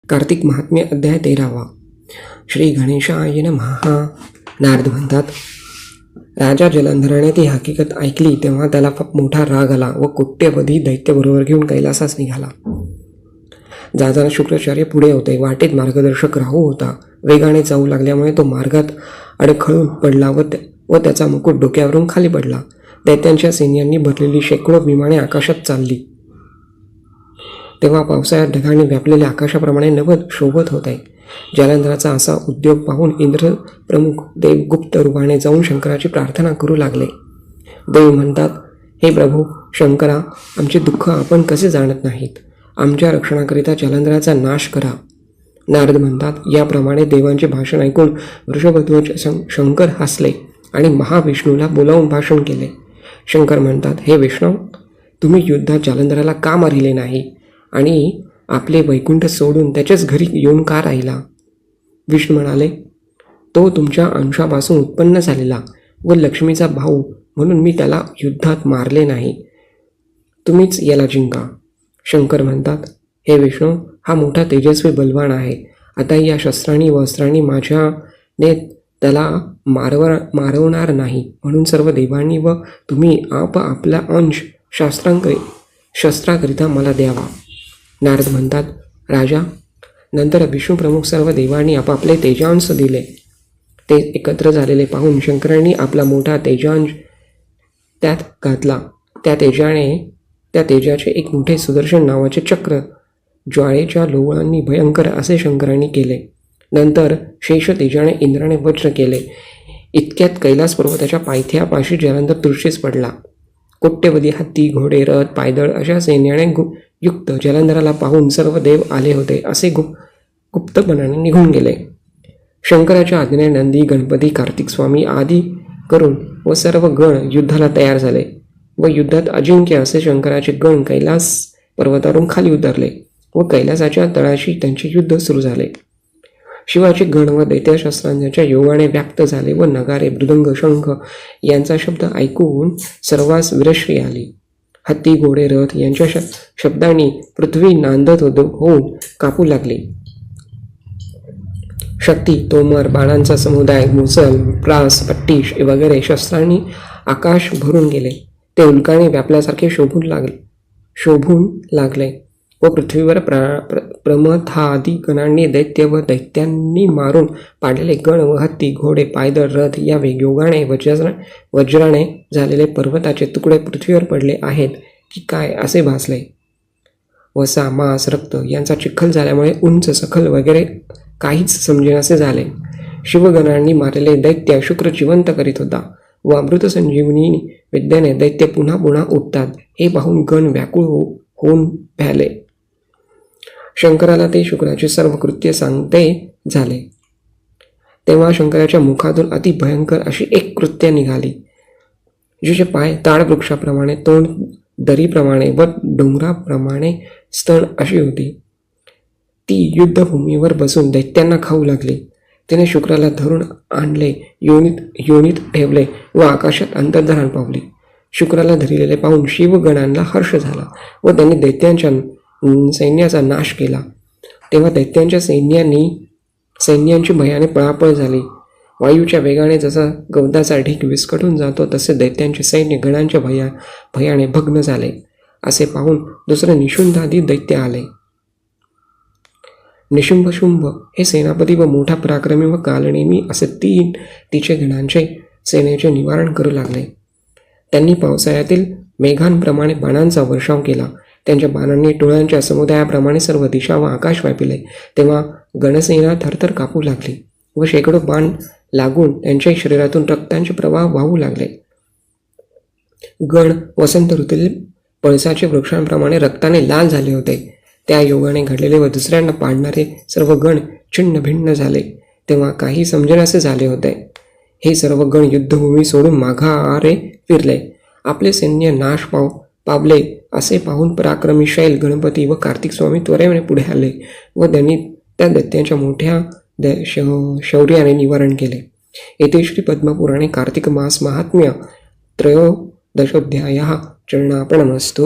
कार्तिक महात्म्य अध्याय 13. श्री गणेशाय नमः. नारद म्हणतात, राजा जलंधराने ती हकीकत ऐकली तेव्हा त्याला मोठा राग आला व कोट्यवधी दैत्य बरोबर घेऊन कैलासास निघाला. जाताना शुक्राचार्य पुढे होते. वाटेत मार्गदर्शक राहू होता. वेगाने जाऊ लागल्यामुळे तो मार्गात अडखळून पडला व त्याचा मुकुट डोक्यावरून खाली पडला. दैत्यांच्या सैन्यांनी भरलेली शेकडो विमाने आकाशात चालली. तेव्हा पावसाळ्यात ढगाने व्यापलेल्या आकाशाप्रमाणे नवद शोभत होते. जलंधराचा असा उद्योग पाहून इंद्र प्रमुख देव गुप्त रूपाने जाऊन शंकराची प्रार्थना करू लागले. देव म्हणतात, हे प्रभू शंकरा, आमचे दुःख आपण कसे जाणत नाहीत. आमच्या रक्षणाकरिता जलंधराचा नाश करा. नारद म्हणतात, याप्रमाणे देवांचे भाषण ऐकून वृषभध्वज शंकर हसले आणि महाविष्णूला बोलावून भाषण केले. शंकर म्हणतात, हे विष्णू, तुम्ही युद्धात जलंधराला का मारिले नाही आणि आपले वैकुंठ सोडून त्याच्याच घरी येऊन का राहिला. विष्णू म्हणाले, तो तुमच्या अंशापासून उत्पन्न झालेला व लक्ष्मीचा भाऊ म्हणून मी त्याला युद्धात मारले नाही. तुम्हीच याला जिंका. शंकर म्हणतात, हे विष्णू, हा मोठा तेजस्वी बलवान आहे. आता या शस्त्रांनी व अस्त्रांनी माझ्याने त्याला मारवणार नाही, म्हणून सर्व देवांनी व तुम्ही आपला अंश शस्त्राकरिता मला द्यावा. नारद म्हणतात, राजा, नंतर विष्णू प्रमुख सर्व देवांनी आपापले तेजांश दिले. ते एकत्र झालेले पाहून शंकरांनी आपला मोठा तेजांश त्यात घातला. त्या तेजाचे एक मोठे सुदर्शन नावाचे चक्र ज्वाळेच्या लोळांनी भयंकर असे शंकरांनी केले. नंतर शेष तेजाने इंद्राने वज्र केले. इतक्यात कैलास पर्वताच्या पायथ्यापाशी जलंधर दृष्टीस पडला. कोट्यवधी हत्ती, घोडे, रथ, पायदळ अशा सैन्याने युक्त जलंधराला पाहून सर्व देव आले होते असे गुप्तपणाने निघून गेले. शंकराच्या आज्ञेने नंदी, गणपती, कार्तिक स्वामी आदी करून व सर्व गण युद्धाला तयार झाले व युद्धात अजिंक्य असे शंकराचे गण कैलास पर्वतावरून खाली उतरले व कैलासाच्या तळाशी त्यांचे युद्ध सुरू झाले. शिवाचे गण व दैत्यशस्त्रांच्या योगाने व्याप्त झाले व नगारे, मृदंग, शंख यांचा शब्द ऐकून सर्वांस विरश्री आली. हत्ती, घोडे, रथ यांच्या शब्दांनी पृथ्वी नांदत होऊन कापू लागली. शक्ती, तोमर, बाणांचा समुदाय, मुसल, प्रास, पट्टीश वगैरे शस्त्रांनी आकाश भरून गेले. ते उल्काने व्यापल्यासारखे शोभून लागले व पृथ्वीवर प्रमथादी गणांनी दैत्य व दैत्यांनी मारून पाडलेले गण व हत्ती, घोडे, पायदळ, रथ या योगाने वज्राने झालेले पर्वताचे तुकडे पृथ्वीवर पडले आहेत की काय असे भासले. वसा, मांस, रक्त यांचा चिखल झाल्यामुळे उंच, सखल वगैरे काहीच समजेनासे झाले. शिवगणांनी मारलेले दैत्य शुक्र जिवंत करीत होता व अमृत संजीवनी विद्येने दैत्य पुन्हा पुन्हा उठतात हे पाहून गण व्याकुळ होऊन भ्याले. शंकराला ते शुक्राचे सर्व कृत्य सांगते झाले. तेव्हा शंकराच्या मुखातून अति भयंकर अशी एक कृत्य निघाली. जिचे पाय ताडवृक्षाप्रमाणे, तोंड दरीप्रमाणे व डोंगराप्रमाणे स्तन अशी होती. ती युद्धभूमीवर बसून दैत्यांना खाऊ लागली. तिने शुक्राला धरून आणले, योनीत ठेवले व आकाशात अंतर्धान पावली. शुक्राला धरलेले पाहून शिवगणांना हर्ष झाला व त्यांनी दैत्यांच्या सैन्याचा नाश केला. तेव्हा दैत्यांच्या सैन्यांची भयाने पळापळ झाली. वायूच्या वेगाने जसा गवताचा ढीग विस्कटून जातो तसे दैत्यांचे सैन्य गणांच्या भयाने भग्न झाले. असे पाहून दुसरे निशुंभादी दैत्य आले. निशुंभ हे सेनापती व मोठा पराक्रमी व कालनेमी असे तिचे गणांचे सेनेचे निवारण करू लागले. त्यांनी पावसाळ्यातील मेघांप्रमाणे बाणांचा वर्षाव केला. त्यांच्या बाणांनी टोळांच्या समुदायाप्रमाणे सर्व दिशा व आकाश व्यापिले. तेव्हा गणसेना थरथर कापू लागली व शेकडो बाण लागून त्यांच्या शरीरातून रक्तांचे प्रवाह वाहू लागले. गण वसंत ऋतूतील पळसाचे वृक्षांप्रमाणे रक्ताने लाल झाले होते. त्या योगाने घडलेले व दुसऱ्यांना पाडणारे सर्व गण छिन्न भिन्न झाले. तेव्हा काही समजेनासे झाले होते. हे सर्व गण युद्धभूमी सोडून माघारे फिरले. आपले सैन्य नाश पावले असे पाहून पराक्रमी शैल, गणपती व कार्तिक स्वामी त्वरेने पुढे आले व त्यांनी त्या दैत्यांच्या मोठ्या शौर्याने निवारण केले. येथे श्री पद्मपुराणे कार्तिक मास महात्म्य त्रयोदशोऽध्यायः चरणार्पणमस्तु.